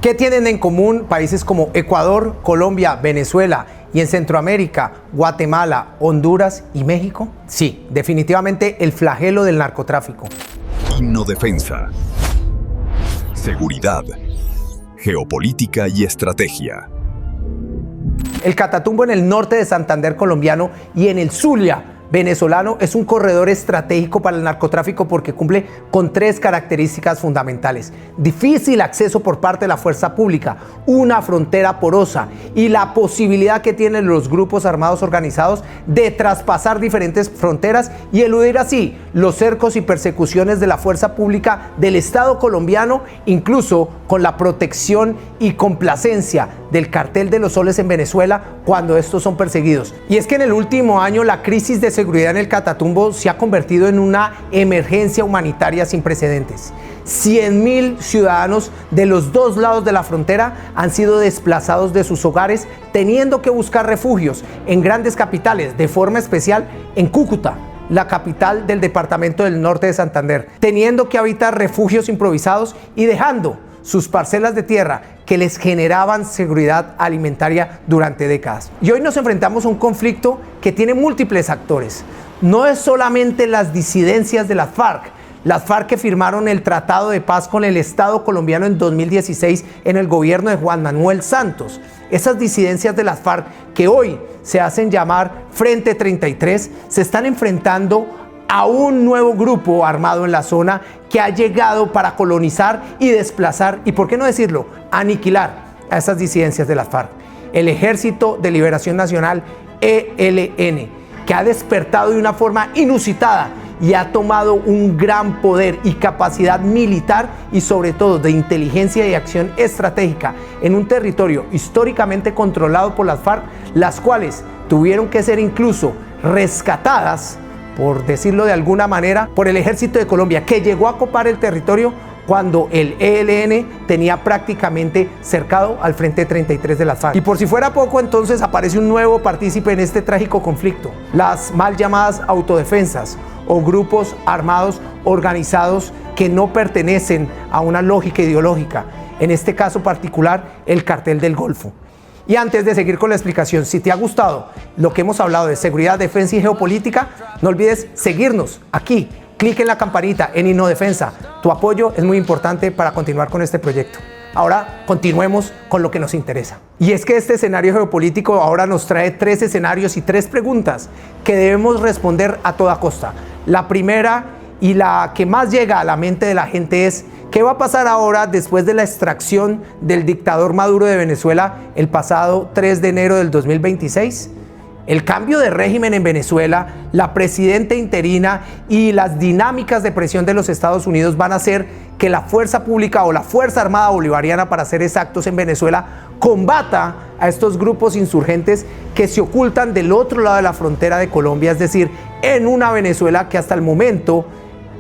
¿Qué tienen en común países como Ecuador, Colombia, Venezuela y en Centroamérica, Guatemala, Honduras y México? Sí, definitivamente el flagelo del narcotráfico. Innodefensa. Seguridad. Geopolítica y estrategia. El Catatumbo en el norte de Santander colombiano y en el Zulia venezolano es un corredor estratégico para el narcotráfico porque cumple con tres características fundamentales: difícil acceso por parte de la fuerza pública, una frontera porosa y la posibilidad que tienen los grupos armados organizados de traspasar diferentes fronteras y eludir así los cercos y persecuciones de la fuerza pública del Estado colombiano, incluso con la protección y complacencia del cartel de los soles en Venezuela cuando estos son perseguidos. Y es que en el último año la crisis de seguridad en el Catatumbo se ha convertido en una emergencia humanitaria sin precedentes. 100.000 ciudadanos de los dos lados de la frontera han sido desplazados de sus hogares, teniendo que buscar refugios en grandes capitales, de forma especial en Cúcuta, la capital del departamento del norte de Santander, teniendo que habitar refugios improvisados y dejando sus parcelas de tierra que les generaban seguridad alimentaria durante décadas. Y hoy nos enfrentamos a un conflicto que tiene múltiples actores. No es solamente las disidencias de las FARC que firmaron el Tratado de Paz con el Estado colombiano en 2016 en el gobierno de Juan Manuel Santos. Esas disidencias de las FARC que hoy se hacen llamar Frente 33 se están enfrentando a un nuevo grupo armado en la zona que ha llegado para colonizar y desplazar y, por qué no decirlo, aniquilar a esas disidencias de las FARC. El Ejército de Liberación Nacional, ELN, que ha despertado de una forma inusitada y ha tomado un gran poder y capacidad militar y sobre todo de inteligencia y acción estratégica en un territorio históricamente controlado por las FARC, las cuales tuvieron que ser incluso rescatadas, por decirlo de alguna manera, por el Ejército de Colombia, que llegó a copar el territorio cuando el ELN tenía prácticamente cercado al Frente 33 de las FARC. Y por si fuera poco, entonces aparece un nuevo partícipe en este trágico conflicto: las mal llamadas autodefensas o grupos armados organizados que no pertenecen a una lógica ideológica, en este caso particular el Cartel del Golfo. Y antes de seguir con la explicación, si te ha gustado lo que hemos hablado de seguridad, defensa y geopolítica, no olvides seguirnos aquí. Clic en la campanita en Innodefensa. Tu apoyo es muy importante para continuar con este proyecto. Ahora continuemos con lo que nos interesa. Y es que este escenario geopolítico ahora nos trae tres escenarios y tres preguntas que debemos responder a toda costa. La primera y la que más llega a la mente de la gente es: ¿qué va a pasar ahora después de la extracción del dictador Maduro de Venezuela el pasado 3 de enero del 2026? El cambio de régimen en Venezuela, la presidenta interina y las dinámicas de presión de los Estados Unidos van a hacer que la fuerza pública o la Fuerza Armada Bolivariana, para ser exactos, en Venezuela combata a estos grupos insurgentes que se ocultan del otro lado de la frontera de Colombia, es decir, en una Venezuela que hasta el momento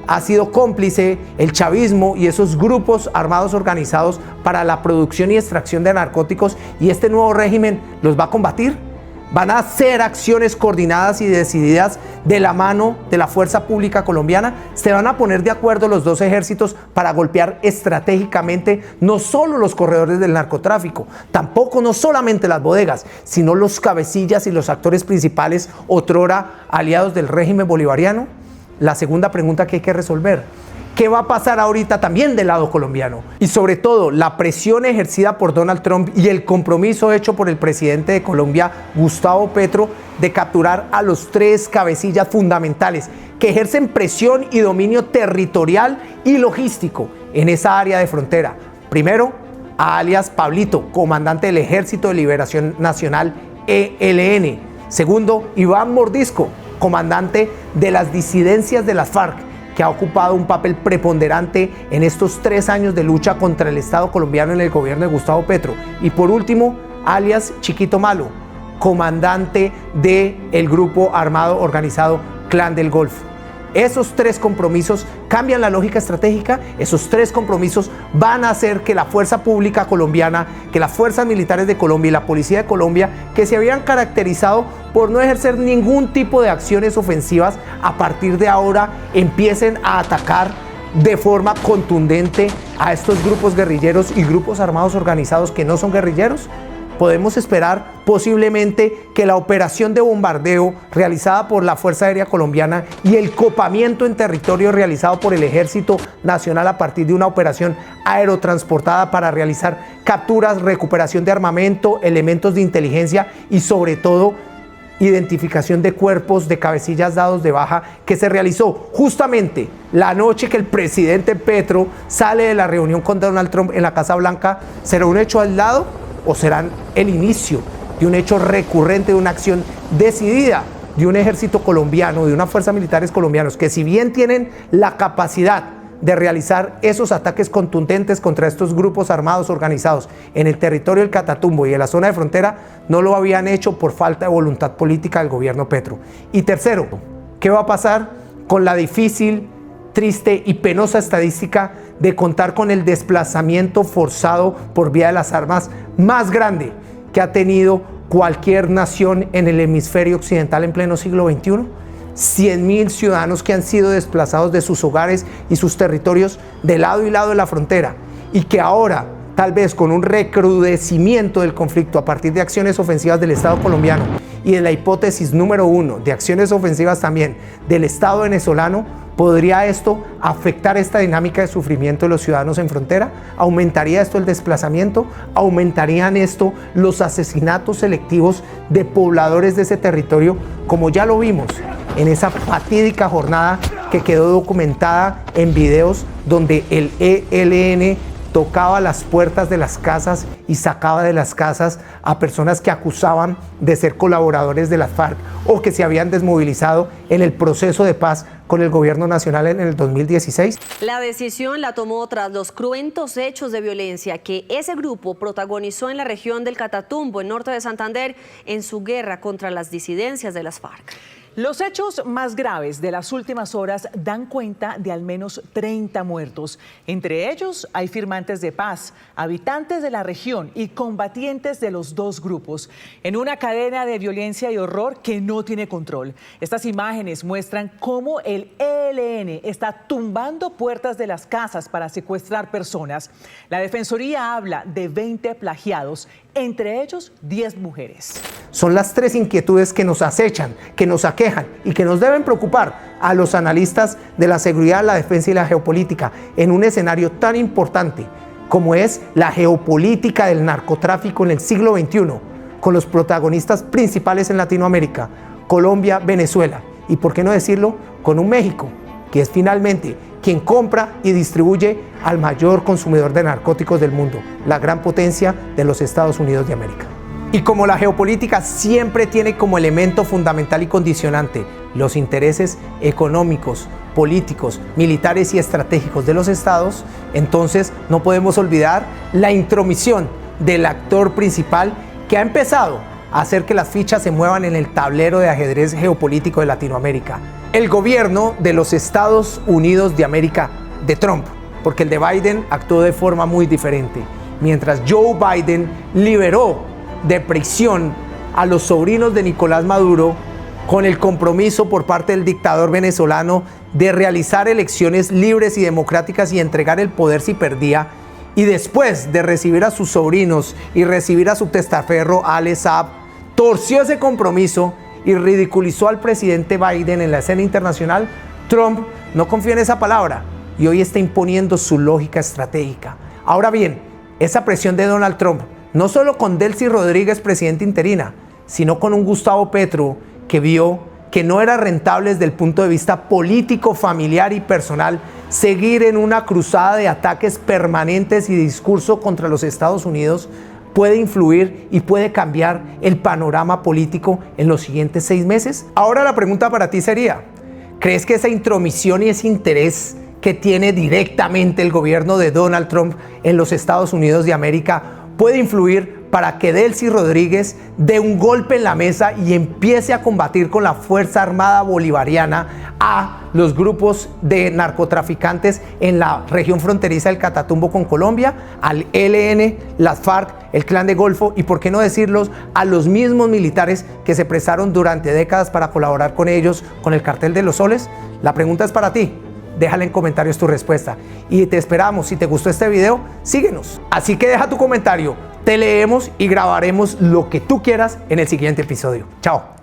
ha sido cómplice el chavismo y esos grupos armados organizados para la producción y extracción de narcóticos, y este nuevo régimen los va a combatir. Van a hacer acciones coordinadas y decididas de la mano de la fuerza pública colombiana. Se van a poner de acuerdo los dos ejércitos para golpear estratégicamente no solo los corredores del narcotráfico, tampoco no solamente las bodegas, sino los cabecillas y los actores principales otrora aliados del régimen bolivariano. La segunda pregunta que hay que resolver: ¿qué va a pasar ahorita también del lado colombiano? Y sobre todo, la presión ejercida por Donald Trump y el compromiso hecho por el presidente de Colombia, Gustavo Petro, de capturar a los tres cabecillas fundamentales que ejercen presión y dominio territorial y logístico en esa área de frontera. Primero, a alias Pablito, comandante del Ejército de Liberación Nacional, ELN. Segundo, Iván Mordisco, comandante de las disidencias de las FARC, que ha ocupado un papel preponderante en estos 3 años de lucha contra el Estado colombiano en el gobierno de Gustavo Petro. Y por último, alias Chiquito Malo, comandante del grupo armado organizado Clan del Golfo. Esos tres compromisos cambian la lógica estratégica. Esos tres compromisos van a hacer que la fuerza pública colombiana, que las fuerzas militares de Colombia y la policía de Colombia, que se habían caracterizado por no ejercer ningún tipo de acciones ofensivas, a partir de ahora empiecen a atacar de forma contundente a estos grupos guerrilleros y grupos armados organizados que no son guerrilleros? Podemos esperar posiblemente que la operación de bombardeo realizada por la Fuerza Aérea Colombiana y el copamiento en territorio realizado por el Ejército Nacional a partir de una operación aerotransportada para realizar capturas, recuperación de armamento, elementos de inteligencia y sobre todo identificación de cuerpos de cabecillas dados de baja, que se realizó justamente la noche que el presidente Petro sale de la reunión con Donald Trump en la Casa Blanca, ¿será un hecho aislado o serán el inicio de un hecho recurrente, de una acción decidida de un ejército colombiano, de unas fuerzas militares colombianos que, si bien tienen la capacidad de realizar esos ataques contundentes contra estos grupos armados organizados en el territorio del Catatumbo y en la zona de frontera, no lo habían hecho por falta de voluntad política del gobierno Petro? Y tercero, ¿qué va a pasar con la difícil, triste y penosa estadística de contar con el desplazamiento forzado por vía de las armas más grande que ha tenido cualquier nación en el hemisferio occidental en pleno siglo XXI? 100.000 ciudadanos que han sido desplazados de sus hogares y sus territorios de lado y lado de la frontera, y que ahora, tal vez con un recrudecimiento del conflicto a partir de acciones ofensivas del Estado colombiano y de la hipótesis número 1 de acciones ofensivas también del Estado venezolano, ¿podría esto afectar esta dinámica de sufrimiento de los ciudadanos en frontera? ¿Aumentaría esto el desplazamiento? ¿Aumentarían esto los asesinatos selectivos de pobladores de ese territorio, como ya lo vimos en esa fatídica jornada que quedó documentada en videos donde el ELN tocaba las puertas de las casas y sacaba de las casas a personas que acusaban de ser colaboradores de las FARC o que se habían desmovilizado en el proceso de paz con el gobierno nacional en el 2016? La decisión la tomó tras los cruentos hechos de violencia que ese grupo protagonizó en la región del Catatumbo, en norte de Santander, en su guerra contra las disidencias de las FARC. Los hechos más graves de las últimas horas dan cuenta de al menos 30 muertos. Entre ellos hay firmantes de paz, habitantes de la región y combatientes de los dos grupos, en una cadena de violencia y horror que no tiene control. Estas imágenes muestran cómo el ELN está tumbando puertas de las casas para secuestrar personas. La Defensoría habla de 20 plagiados, entre ellos 10 mujeres. Son las tres inquietudes que nos acechan, que nos aquejan y que nos deben preocupar a los analistas de la seguridad, la defensa y la geopolítica en un escenario tan importante como es la geopolítica del narcotráfico en el siglo XXI, con los protagonistas principales en Latinoamérica, Colombia, Venezuela y, por qué no decirlo, con un México que es finalmente quien compra y distribuye al mayor consumidor de narcóticos del mundo, la gran potencia de los Estados Unidos de América. Y como la geopolítica siempre tiene como elemento fundamental y condicionante los intereses económicos, políticos, militares y estratégicos de los estados, entonces no podemos olvidar la intromisión del actor principal que ha empezado a hacer que las fichas se muevan en el tablero de ajedrez geopolítico de Latinoamérica. El gobierno de los Estados Unidos de América de Trump, porque el de Biden actuó de forma muy diferente. Mientras Joe Biden liberó de prisión a los sobrinos de Nicolás Maduro con el compromiso por parte del dictador venezolano de realizar elecciones libres y democráticas y entregar el poder si perdía, y después de recibir a sus sobrinos y recibir a su testaferro Alex Saab, torció ese compromiso y ridiculizó al presidente Biden en la escena internacional. Trump no confió en esa palabra y hoy está imponiendo su lógica estratégica. Ahora bien, esa presión de Donald Trump, no solo con Delcy Rodríguez, presidenta interina, sino con un Gustavo Petro que vio que no era rentable desde el punto de vista político, familiar y personal seguir en una cruzada de ataques permanentes y discurso contra los Estados Unidos, puede influir y puede cambiar el panorama político en los siguientes 6 meses. Ahora la pregunta para ti sería, ¿crees que esa intromisión y ese interés que tiene directamente el gobierno de Donald Trump en los Estados Unidos de América puede influir para que Delcy Rodríguez dé un golpe en la mesa y empiece a combatir con la Fuerza Armada Bolivariana a los grupos de narcotraficantes en la región fronteriza del Catatumbo con Colombia, al ELN, las FARC, el Clan de Golfo y, por qué no decirlos, a los mismos militares que se prestaron durante décadas para colaborar con ellos, con el Cartel de los Soles? La pregunta es para ti. déjale en comentarios tu respuesta. Y te esperamos, si te gustó este video, síguenos. Así que deja tu comentario, te leemos y grabaremos lo que tú quieras en el siguiente episodio. Chao.